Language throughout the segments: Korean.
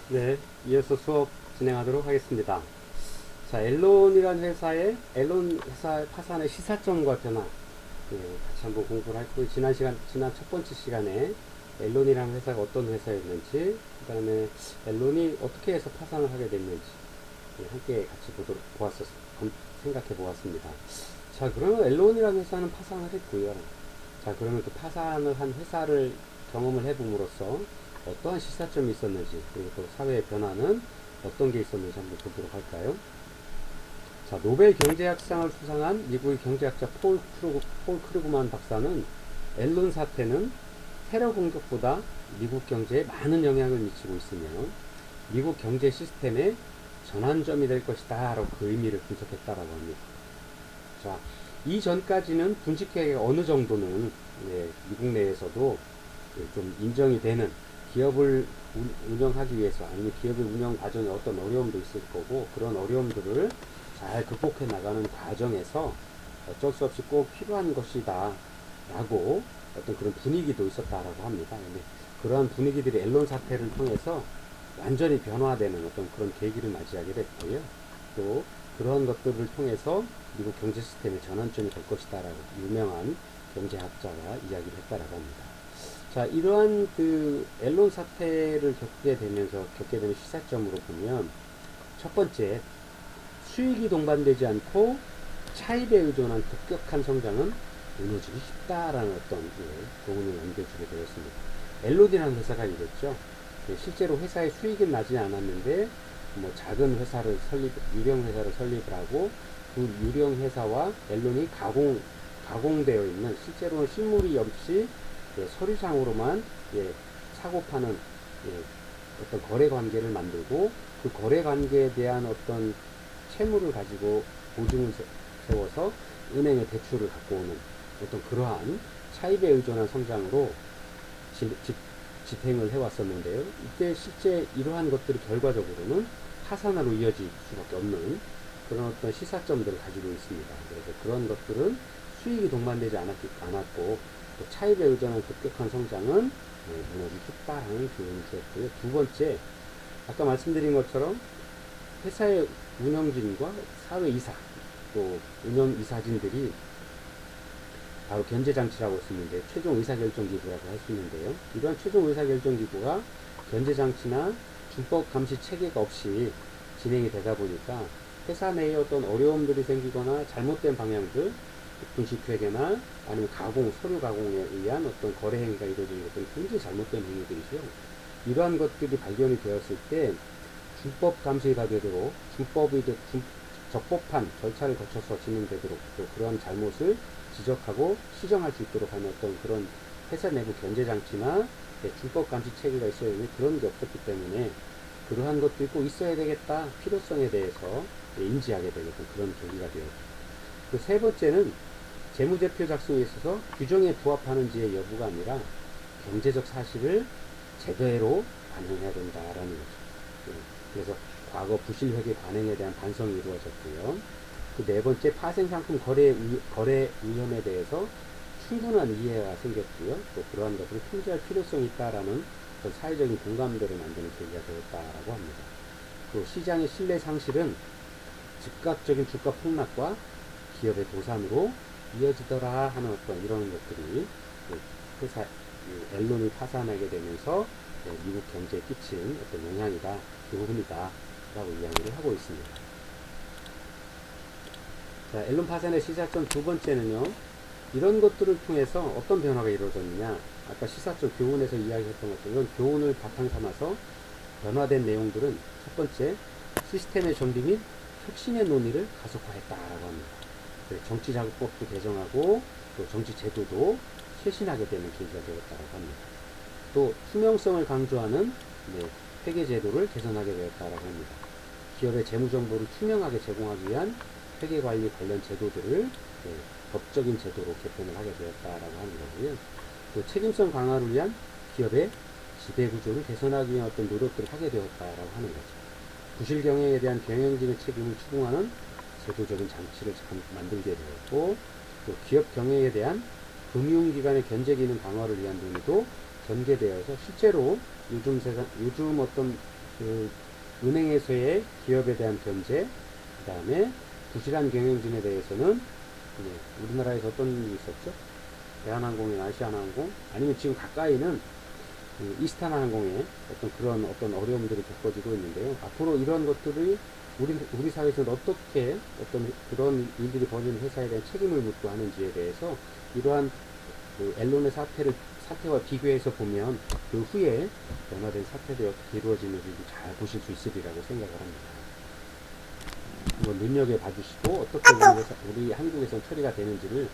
네, 이어서 수업 진행하도록 하겠습니다. 자, 앨런 회사의 파산의 시사점과 변화, 같이 한번 공부를 할 거예요. 지난 첫 번째 시간에 앨런이라는 회사가 어떤 회사였는지, 그 다음에 앨런이 어떻게 해서 파산을 하게 됐는지, 함께 같이 생각해 보았습니다. 자, 그러면 앨런이라는 회사는 파산을 했고요. 자, 그러면 그 파산을 한 회사를 경험을 해봄으로써 어떠한 시사점이 있었는지, 그리고 또 사회의 변화는 어떤 게 있었는지 한번 보도록 할까요? 자, 노벨 경제학상을 수상한 미국의 경제학자 폴 크루그만 박사는 앨런 사태는 테러 공격보다 미국 경제에 많은 영향을 미치고 있으며 미국 경제 시스템의 전환점이 될 것이다 라고 그 의미를 분석했다라고 합니다. 자, 이전까지는 군직회계가 어느 정도는 미국 내에서도 좀 인정이 되는 기업을 운영하기 위해서 아니면 기업의 운영 과정에 어떤 어려움도 있을 거고 그런 어려움들을 잘 극복해 나가는 과정에서 어쩔 수 없이 꼭 필요한 것이다 라고 어떤 그런 분위기도 있었다라고 합니다. 근데 그러한 분위기들이 앨런 사태를 통해서 완전히 변화되는 어떤 그런 계기를 맞이하게 됐고요. 또 그런 것들을 통해서 미국 경제 시스템의 전환점이 될 것이다라고 유명한 경제학자가 이야기를 했다라고 합니다. 자, 이러한 그 앨런 사태를 겪게 되는 시사점으로 보면 첫 번째, 수익이 동반되지 않고 차입에 의존한 급격한 성장은 무너지기 쉽다라는 어떤 교훈을 남겨주게 되었습니다. 앨런이라는 회사가 이랬죠. 실제로 회사의 수익은 나지 않았는데 뭐 작은 유령 회사를 설립을 하고 그 유령 회사와 앨런이 가공되어 있는 실제로는 실물이 없이 서류상으로만 사고 파는 어떤 거래 관계를 만들고 그 거래 관계에 대한 어떤 채무를 가지고 보증을 세워서 은행에 대출을 갖고 오는 어떤 그러한 차입에 의존한 성장으로 집행을 해왔었는데요. 이때 실제 이러한 것들이 결과적으로는 파산으로 이어질 수밖에 없는 그런 어떤 시사점들을 가지고 있습니다. 그래서 그런 것들은 수익이 동반되지 않았고 또 차입에 의존한 급격한 성장은 무너지기 쉽다라는 교훈을 주었고요. 두 번째, 아까 말씀드린 것처럼 회사의 운영진과 사회이사 또 운영이사진들이 바로 견제장치라고 쓰는데 최종 의사결정기구라고 할 수 있는데요. 이러한 최종 의사결정기구가 견제장치나 준법 감시 체계가 없이 진행이 되다 보니까 회사 내에 어떤 어려움들이 생기거나 잘못된 방향들, 분식회계나 아니면 서류 가공에 의한 어떤 거래 행위가 이루어지는 것들은 굉장히 잘못된 행위들이죠. 이러한 것들이 발견이 되었을 때 준법 감시가 되도록 적법한 절차를 거쳐서 진행되도록 또 그러한 잘못을 지적하고 시정할 수 있도록 하는 어떤 그런 회사 내부 견제 장치나 준법 감시 체계가 있어야 되는데 그런 게 없었기 때문에 그러한 것들이 꼭 있어야 되겠다 필요성에 대해서 인지하게 되겠던 그런 계기가 되었고 그 세 번째는 재무제표 작성에 있어서 규정에 부합하는지의 여부가 아니라 경제적 사실을 제대로 반영해야 된다라는 거죠. 그래서 과거 부실회계 관행에 대한 반성이 이루어졌고요. 그 네 번째, 파생상품 거래 위험에 대해서 충분한 이해가 생겼고요. 또 그러한 것을 통제할 필요성이 있다라는 사회적인 공감대를 만드는 계기가 되었다라고 합니다. 또 시장의 신뢰 상실은 즉각적인 주가 폭락과 기업의 도산으로 이어지더라 하는 어떤 이런 것들이 앨런이 파산하게 되면서 미국 경제에 끼친 어떤 영향이다, 교훈이다 라고 이야기를 하고 있습니다. 자, 앨런 파산의 시사점 두 번째는요, 이런 것들을 통해서 어떤 변화가 이루어졌느냐, 아까 시사점 교훈에서 이야기했던 것처럼 이런 교훈을 바탕 삼아서 변화된 내용들은 첫 번째, 시스템의 정비 및 혁신의 논의를 가속화했다라고 합니다. 정치자금법도 개정하고 또 정치 제도도 쇄신하게 되는 계기가 되었다고 합니다. 또 투명성을 강조하는 회계 제도를 개선하게 되었다고 합니다. 기업의 재무 정보를 투명하게 제공하기 위한 회계 관리 관련 제도들을 법적인 제도로 개편을 하게 되었다라고 하는 거고요. 또 책임성 강화를 위한 기업의 지배 구조를 개선하기 위한 어떤 노력들을 하게 되었다라고 하는 거죠. 부실 경영에 대한 경영진의 책임을 추궁하는 제도적인 장치를 만들게 되었고, 또 기업 경영에 대한 금융기관의 견제 기능 강화를 위한 논의도 전개되어서 실제로 요즘 어떤 그 은행에서의 기업에 대한 견제, 그 다음에 부실한 경영진에 대해서는 우리나라에서 어떤 일이 있었죠? 대한항공이나 아시아나항공, 아니면 지금 가까이는 이스타나 항공의 어떤 어려움들이 겪어지고 있는데요. 앞으로 이런 것들이 우리 사회에서는 어떻게 어떤 그런 일들이 벌어지는 회사에 대한 책임을 묻고 하는지에 대해서 이러한 그 엘론의 사태와 비교해서 보면 그 후에 변화된 사태들이 어떻게 이루어지는지 잘 보실 수 있으리라고 생각을 합니다. 한번 눈여겨 봐주시고 어떻게 우리 한국에서 처리가 되는지를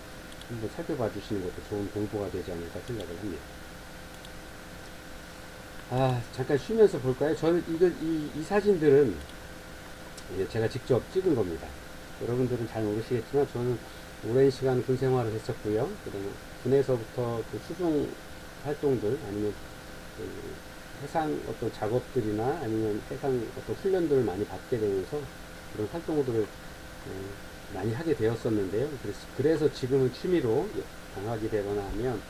한번 살펴봐 주시는 것도 좋은 공부가 되지 않을까 생각을 합니다. 잠깐 쉬면서 볼까요? 저는 이 사진들은 제가 직접 찍은 겁니다. 여러분들은 잘 모르시겠지만 저는 오랜 시간 군 생활을 했었고요. 그다음에 군에서부터 그 수중 활동들 아니면 그 해상 어떤 작업들이나 아니면 해상 어떤 훈련들을 많이 받게 되면서 그런 활동들을 많이 하게 되었었는데요. 그래서 지금은 취미로 강하게 되거나 하면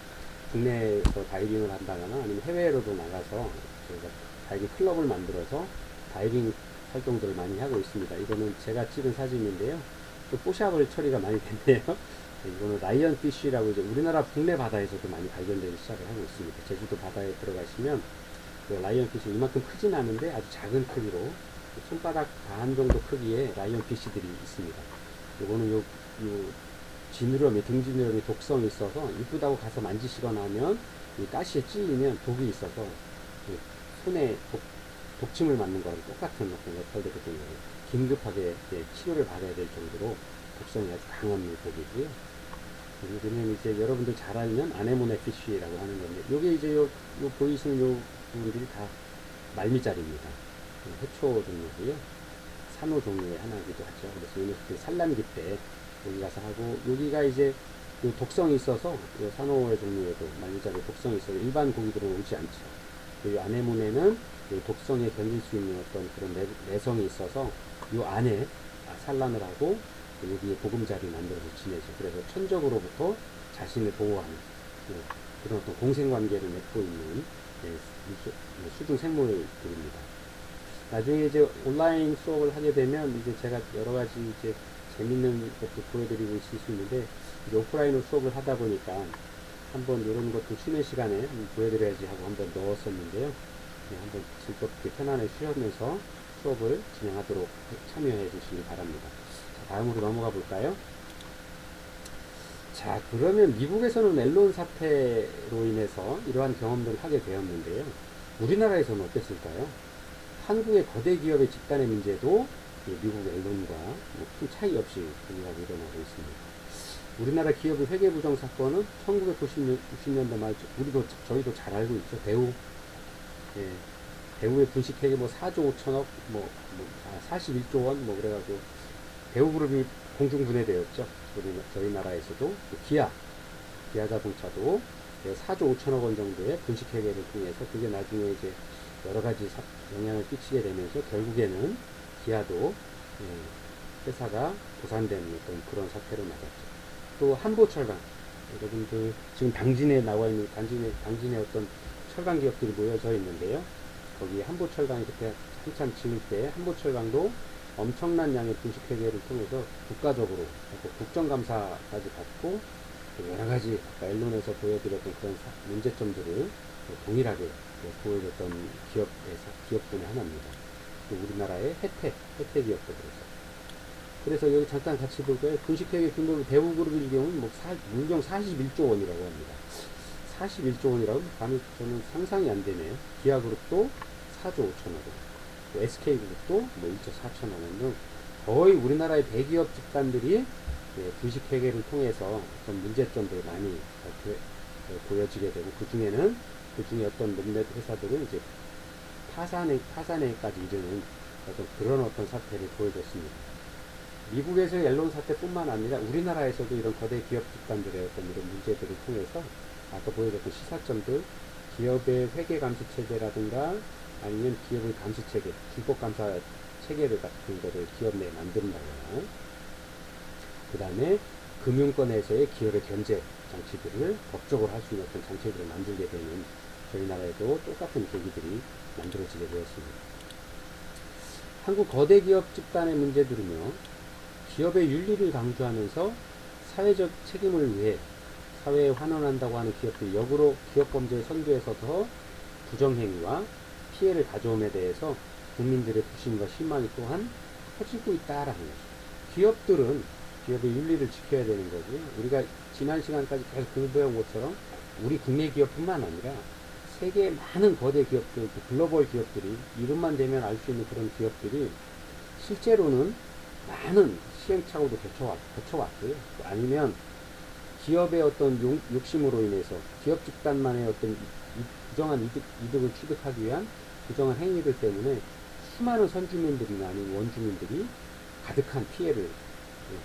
국내에서 다이빙을 한다거나 아니면 해외로도 나가서 저희가 다이빙 클럽을 만들어서 다이빙 활동들을 많이 하고 있습니다. 이거는 제가 찍은 사진인데요. 또 포샵을 처리가 많이 됐네요. 이거는 라이언피쉬라고 이제 우리나라 국내 바다에서도 많이 발견되기 시작을 하고 있습니다. 제주도 바다에 들어가시면 그 라이언피쉬 이만큼 크진 않은데 아주 작은 크기로 손바닥 반 정도 크기의 라이언피쉬들이 있습니다. 이거는 요 지느러미, 등지느러미 독성이 있어서 이쁘다고 가서 만지시거나 하면 이 가시에 찔리면 독이 있어서 손에 독침을 맞는 거랑 똑같은 어떤 역할들이거든요. 긴급하게 치료를 받아야 될 정도로 독성이 아주 강한 물고기고요. 그러면 이제 여러분들 잘 알면 아네모네 피쉬라고 하는 건데, 요게 이제 요 보이시는 요 부분들이 다 말미잘입니다. 해초 종류고요. 산호 종류의 하나이기도 하죠. 그래서 이 녀석들이 산란기 때 여기 가서 하고, 여기가 이제 요 독성이 있어서 요 산호의 종류에도 말미잘에 독성이 있어서 일반 고기들은 오지 않죠. 이 아네모네는 독성에 견딜 수 있는 어떤 그런 내성이 있어서 요 안에 산란을 하고 여기에 보금자리 만들어서 지내죠. 그래서 천적으로부터 자신을 보호하는 그런 어떤 공생관계를 맺고 있는 수중 생물들입니다. 나중에 이제 온라인 수업을 하게 되면 이제 제가 여러 가지 이제 재밌는 것도 보여드리고 있을 수 있는데, 이제 오프라인으로 수업을 하다 보니까 한번 이런 것도 쉬는 시간에 한번 보여드려야지 하고 한번 넣었었는데요. 한번 즐겁게 편안하게 쉬면서 수업을 진행하도록 참여해 주시기 바랍니다. 자, 다음으로 넘어가 볼까요? 자, 그러면 미국에서는 앨런 사태로 인해서 이러한 경험들을 하게 되었는데요. 우리나라에서는 어땠을까요? 한국의 거대 기업의 집단의 문제도 미국 앨런과 큰 차이 없이 동일하게 일어나고 있습니다. 우리나라 기업의 회계부정 사건은 1990년대 말, 저희도 잘 알고 있죠. 배우의 분식회계 4조 5천억, 41조 원, 그래가지고, 배우그룹이 공중분해되었죠. 저희 나라에서도. 기아 자동차도 4조 5천억 원 정도의 분식회계를 통해서 그게 나중에 이제 여러 가지 영향을 끼치게 되면서 결국에는 기아도 회사가 도산되는 어떤 그런 사태로 나갔죠. 또 한보철강, 여러분들 지금 당진에 나와 있는 당진에 어떤 철강 기업들이 모여져 있는데요. 거기 한보철강이 그때 한참 지을 때 한보철강도 엄청난 양의 분식회계를 통해서 국가적으로 국정감사까지 받고 여러 가지 아까 앨런에서 보여드렸던 그런 문제점들을 동일하게 보여줬던 기업 중에 하나입니다. 우리나라의 혜택 기업도 그래서 여기 잠깐 같이 볼까요? 분식회계 규모로 대우그룹일 경우는 물경 41조 원이라고 합니다. 41조 원이라고 감히 저는 상상이 안 되네요. 기아그룹도 4조 5천억 원, SK그룹도 1조 4천억 원 등 거의 우리나라의 대기업 집단들이 분식회계를 통해서 어떤 문제점들을 많이 보여지게 되고, 그 중에 어떤 몇몇 회사들은 이제 파산에까지 이르는 그런 사태를 보여줬습니다. 미국에서의 앨런 사태뿐만 아니라 우리나라에서도 이런 거대 기업 집단들의 어떤 이런 문제들을 통해서 아까 보여줬던 시사점들, 기업의 회계 감시 체계라든가 아니면 기업의 감시 체계, 불법 감사 체계를 같은 거를 기업 내에 만든다거나, 그 다음에 금융권에서의 기업의 견제 장치들을 법적으로 할 수 있는 어떤 장치들을 만들게 되는 저희 나라에도 똑같은 계기들이 만들어지게 되었습니다. 한국 거대 기업 집단의 문제들은요, 기업의 윤리를 강조하면서 사회적 책임을 위해 사회에 환원한다고 하는 기업들이 역으로 기업 범죄의 선두에서도 부정행위와 피해를 가져옴에 대해서 국민들의 불신과 실망이 또한 커지고 있다라는 거죠. 기업들은 기업의 윤리를 지켜야 되는 거고요. 우리가 지난 시간까지 계속 공부해온 것처럼 우리 국내 기업뿐만 아니라 세계의 많은 거대 기업들, 글로벌 기업들이 이름만 대면 알 수 있는 그런 기업들이 실제로는 많은 시행착오도 거쳐왔고요. 아니면 기업의 어떤 욕심으로 인해서 기업 집단만의 어떤 부정한 이득을 취득하기 위한 부정한 행위들 때문에 수많은 선주민들이나 아니면 원주민들이 가득한 피해를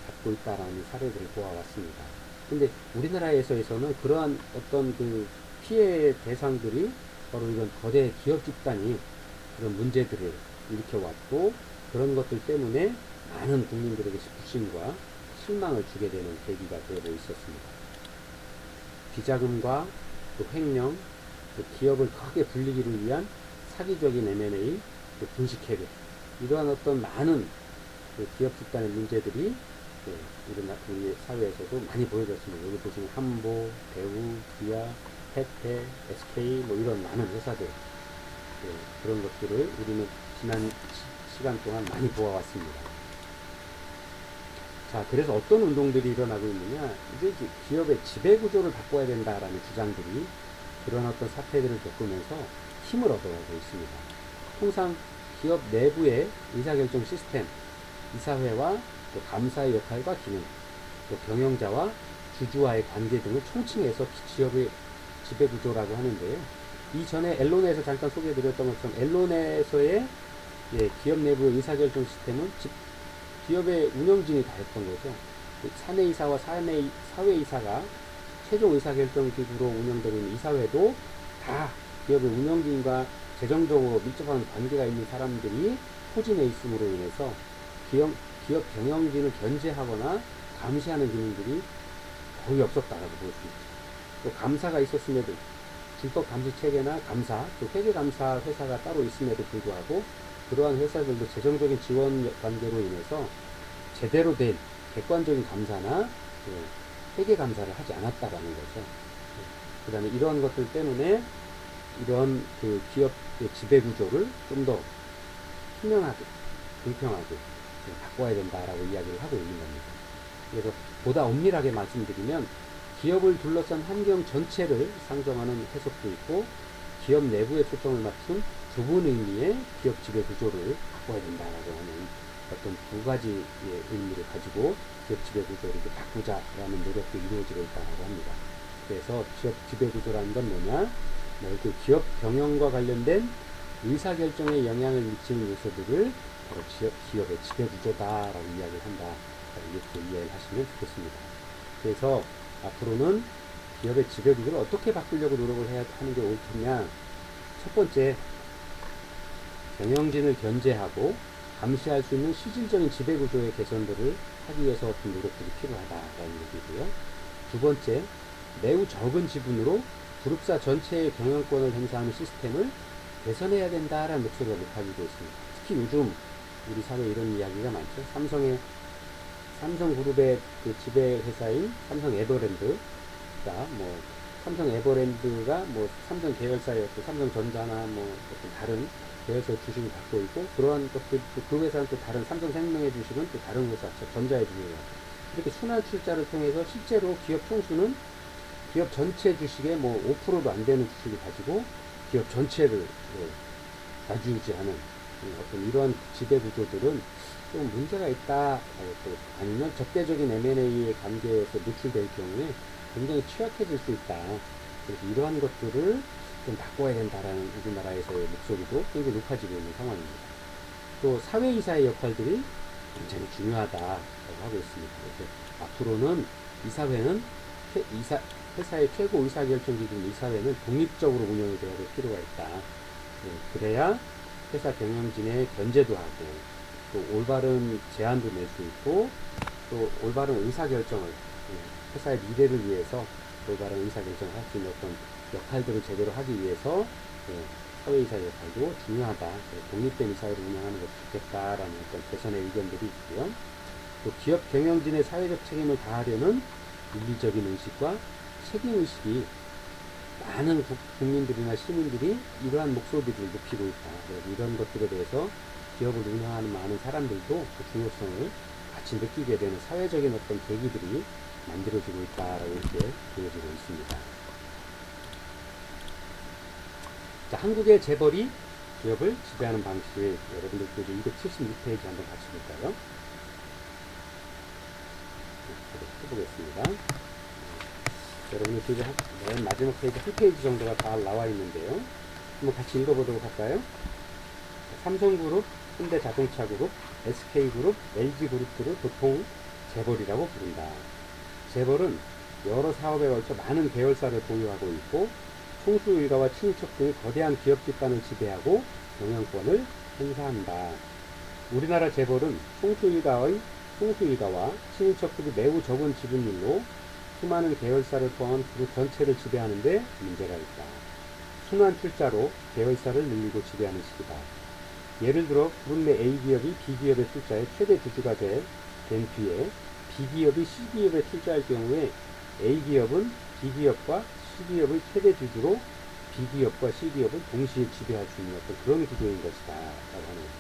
받고 있다라는 사례들을 보아왔습니다. 근데 우리나라에서는 그러한 어떤 그 피해 대상들이 바로 이런 거대 기업 집단이 그런 문제들을 일으켜왔고, 그런 것들 때문에 많은 국민들에게 불신과 실망을 주게 되는 계기가 되고 있었습니다. 비자금과 또 횡령, 또 기업을 크게 불리기를 위한 사기적인 M&A, 또 분식회계, 이러한 어떤 많은 그 기업 집단의 문제들이 우리 사회에서도 많이 보여졌습니다. 여기 보시면 한보, 대우, 기아, 혜태, SK 뭐 이런 많은 회사들, 그런 것들을 우리는 지난 시간 동안 많이 보아왔습니다. 자, 그래서 어떤 운동들이 일어나고 있느냐, 이제 기업의 지배구조를 바꿔야 된다라는 주장들이 그런 어떤 사태들을 겪으면서 힘을 얻어가고 있습니다. 통상 기업 내부의 의사결정 시스템, 이사회와 또 감사의 역할과 기능, 또 경영자와 주주와의 관계 등을 총칭해서 기업의 지배구조라고 하는데요. 이전에 엘론에서 잠깐 소개해드렸던 것처럼 엘론에서의 기업 내부 의사결정 시스템은 기업의 운영진이 다 했던 거죠. 사내이사와 사회이사가 최종 의사결정 기구로 운영되고 있는 이사회도 다 기업의 운영진과 재정적으로 밀접한 관계가 있는 사람들이 포진해 있음으로 인해서 기업 경영진을 견제하거나 감시하는 기능들이 거의 없었다라고 볼 수 있죠. 또 감사가 있었음에도 불법 감시 체계나 감사, 또 회계 감사 회사가 따로 있음에도 불구하고 그러한 회사들도 재정적인 지원 관계로 인해서 제대로 된 객관적인 감사나 회계 감사를 하지 않았다라는 거죠. 그 다음에 이러한 것들 때문에 이런 그 기업의 지배 구조를 좀 더 투명하게, 공평하게 바꿔야 된다라고 이야기를 하고 있는 겁니다. 그래서 보다 엄밀하게 말씀드리면 기업을 둘러싼 환경 전체를 상정하는 해석도 있고, 기업 내부에 초점을 맞춘 좁은 의미의 기업 지배 구조를 바꿔야 된다라고 하는 어떤 두 가지의 의미를 가지고 기업 지배 구조를 바꾸자라는 노력도 이루어지고 있다고 합니다. 그래서 기업 지배 구조라는 건 뭐냐? 그 기업 경영과 관련된 의사결정에 영향을 미치는 요소들을 바로 기업의 지배 구조다라고 이야기를 한다. 이렇게 이해를 하시면 좋겠습니다. 그래서 앞으로는 기업의 지배 구조를 어떻게 바꾸려고 노력을 해야 하는 게 옳겠냐? 첫 번째, 경영진을 견제하고 감시할 수 있는 실질적인 지배 구조의 개선들을 하기 위해서 어떤 노력들이 필요하다라는 얘기고요. 두 번째, 매우 적은 지분으로 그룹사 전체의 경영권을 행사하는 시스템을 개선해야 된다라는 목소리가 높아지고 있습니다. 특히 요즘 우리 사회에 이런 이야기가 많죠. 삼성그룹의 그 지배 회사인 삼성 에버랜드가 삼성 에버랜드가 삼성 계열사의 삼성전자나 어떤 다른 계열사의 주식을 갖고 있고, 그러한 것들, 그 회사는 또 다른 삼성생명의 주식은 또 다른 회사, 전자의 주식을 갖고, 이렇게 순환 출자를 통해서 실제로 기업 총수는 기업 전체 주식의 5%도 안 되는 주식을 가지고 기업 전체를 좌지우지하는 어떤 이러한 지배 구조들은 좀 문제가 있다, 아니면 적대적인 M&A의 관계에서 노출될 경우에 굉장히 취약해질 수 있다. 그래서 이러한 것들을 좀 바꿔야 된다라는 우리나라에서의 목소리도 굉장히 높아지고 있는 상황입니다. 또 사회이사의 역할들이 굉장히 중요하다고 하고 있습니다. 그래서 앞으로는 이사회는 회사의 최고 의사결정 기준 이사회는 독립적으로 운영이 되어야 될 필요가 있다. 그래야 회사 경영진의 견제도 하고, 또 올바른 제안도 낼 수 있고, 또 올바른 의사결정을, 회사의 미래를 위해서 올바른 의사결정을 할 수 있는 어떤 역할들을 제대로 하기 위해서 사회이사 역할도 중요하다. 독립된 이사회를 운영하는 것이 좋겠다라는 어떤 개선의 의견들이 있고요. 또 기업 경영진의 사회적 책임을 다하려는 윤리적인 의식과 책임의식이 많은 국민들이나 시민들이 이러한 목소리를 높이고 있다. 그래서 이런 것들에 대해서 기업을 운영하는 많은 사람들도 그 중요성을 같이 느끼게 되는 사회적인 어떤 계기들이 만들어지고 있다라고 이렇게 보여지고 있습니다. 자, 한국의 재벌이 기업을 지배하는 방식, 여러분들도 276페이지 한번 같이 볼까요? 해보겠습니다. 여러분들 뒤에 맨 마지막 페이지 한 페이지 정도가 다 나와 있는데요. 한번 같이 읽어보도록 할까요? 삼성그룹, 현대자동차그룹, SK그룹, LG그룹들을 보통 재벌이라고 부른다. 재벌은 여러 사업에 걸쳐 많은 계열사를 보유하고 있고 총수 일가와 친인척 등의 거대한 기업 집단을 지배하고 영향권을 행사한다. 우리나라 재벌은 총수 일가와 친인척들이 매우 적은 지분율로 수많은 계열사를 포함한 그룹 전체를 지배하는데 문제가 있다. 순환 출자로 계열사를 늘리고 지배하는 식이다. 예를 들어 그룹 내 A기업이 B기업의 출자에 최대 주주가 된 뒤에 B기업이 C기업에 출자할 경우에 A기업은 B기업과 C기업의 최대 주주로 B기업과 C기업을 동시에 지배할 수 있는 어떤 그런 구조인 것이다. 라고 하는 것입니다.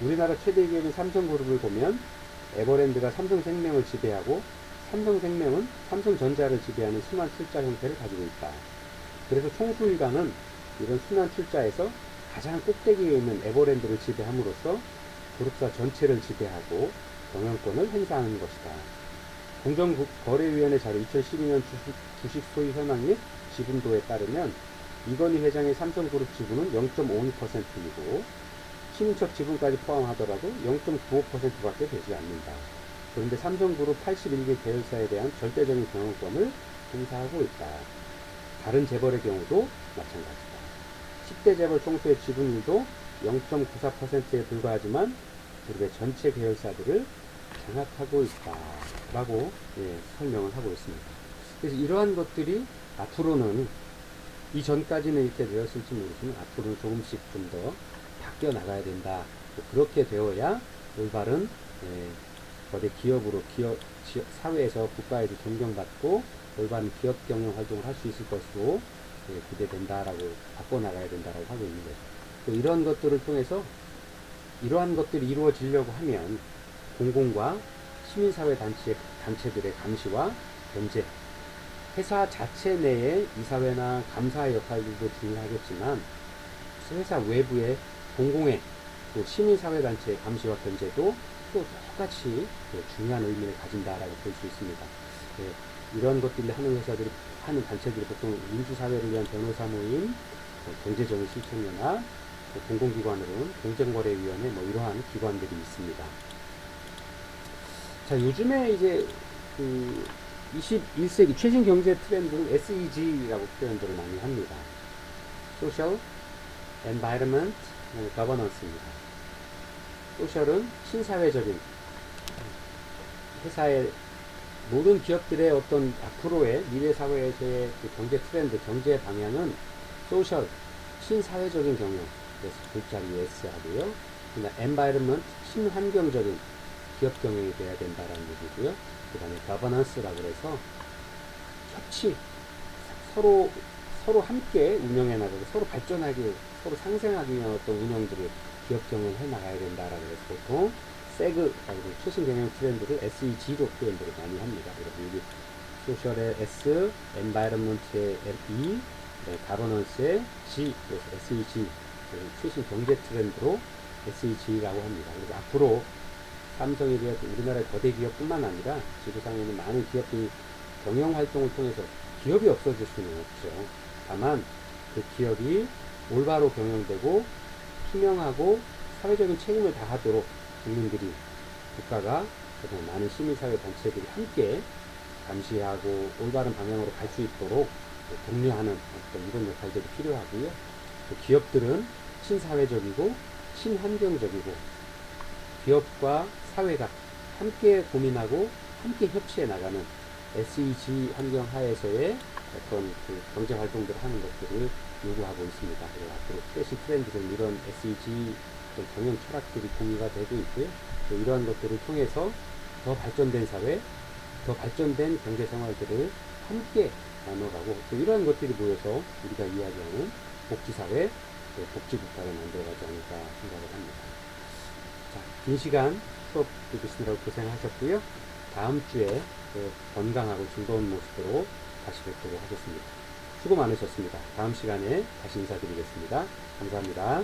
우리나라 최대 기업인 삼성그룹을 보면 에버랜드가 삼성생명을 지배하고 삼성생명은 삼성전자를 지배하는 순환 출자 형태를 가지고 있다. 그래서 총수일가는 이런 순환 출자에서 가장 꼭대기에 있는 에버랜드를 지배함으로써 그룹사 전체를 지배하고 경영권을 행사하는 것이다. 공정거래위원회 자료 2012년 주식 소유 현황 및 지분도에 따르면 이건희 회장의 삼성그룹 지분은 0.52%이고 친인척 지분까지 포함하더라도 0.95%밖에 되지 않는다. 그런데 삼성그룹 81개 계열사에 대한 절대적인 경영권을 행사하고 있다. 다른 재벌의 경우도 마찬가지다. 10대 재벌 총수의 지분율도 0.94%에 불과하지만 그룹의 전체 계열사들을 장악하고 있다. 라고 설명을 하고 있습니다. 그래서 이러한 것들이 앞으로는 이전까지는 이렇게 되었을지 모르지만 앞으로는 조금씩 좀 더 바뀌어 나가야 된다. 그렇게 되어야 올바른 거대 기업으로 사회에서 국가에도 존경받고 올바른 기업 경영 활동을 할 수 있을 것으로 기대된다라고 바꿔나가야 된다라고 하고 있는 거죠. 또 이런 것들을 통해서 이러한 것들이 이루어지려고 하면 공공과 시민사회 단체들의 감시와 견제, 회사 자체 내의 이사회나 감사의 역할들도 중요하겠지만 회사 외부의 공공의 또 시민사회단체의 감시와 견제도 또 똑같이 중요한 의미를 가진다라고 볼 수 있습니다. 이런 것들을 하는 회사들이 하는 단체들이 보통 민주사회를 위한 변호사 모임, 경제적인 실천연합, 공공기관으로는 공정거래위원회 이러한 기관들이 있습니다. 자, 요즘에 이제 21세기 최신 경제 트렌드는 SEG라고 표현들을 많이 합니다. Social, Environment, Governance입니다. 소셜은 신사회적인 회사의 모든 기업들의 어떤 앞으로의 미래 사회에서의 경제 트렌드, 경제 방향은 소셜, 신사회적인 경영, 그래서 글자리 S 하고요. environment, 친환경적인 기업 경영이 돼야 된다라는 얘기고요. 그 다음에 governance라고 해서 협치, 서로 함께 운영해 나가고 서로 발전하게, 서로 상생하기 위한 어떤 운영들을 기업 경영을 해 나가야 된다라고 해서 보통 세그, 최신 경영 트렌드를 SEG로 표현들을 많이 합니다. 그래서 여기 소셜의 S, environment의 E, governance의 G, 그래서 SEG, 최신 경제 트렌드로 SEG라고 합니다. 그래서 앞으로 삼성에 비해 우리나라의 거대 기업뿐만 아니라 지구상에 있는 많은 기업들이 경영 활동을 통해서 기업이 없어질 수는 없죠. 다만 그 기업이 올바로 경영되고 투명하고 사회적인 책임을 다하도록 국민들이, 국가가, 그다음에 많은 시민사회 단체들이 함께 감시하고 올바른 방향으로 갈 수 있도록 독려하는 어떤 이런 역할들이 필요하고요. 기업들은 친사회적이고 친환경적이고 기업과 사회가 함께 고민하고 함께 협치해 나가는 SEG 환경 하에서의 어떤 그 경제 활동들을 하는 것들을 요구하고 있습니다. 그리고 앞으로 최신 트렌드는 이런 SEG 경영 철학들이 공유가 되고 있고요. 또 이러한 것들을 통해서 더 발전된 사회, 더 발전된 경제 생활들을 함께 나눠가고 또 이러한 것들이 모여서 우리가 이야기하는 복지사회, 또 복지국가를 만들어가지 않을까 생각을 합니다. 자, 긴 시간 수업 들으시느라고 고생하셨고요. 다음 주에 건강하고 즐거운 모습으로 다시 뵙도록 하겠습니다. 수고 많으셨습니다. 다음 시간에 다시 인사드리겠습니다. 감사합니다.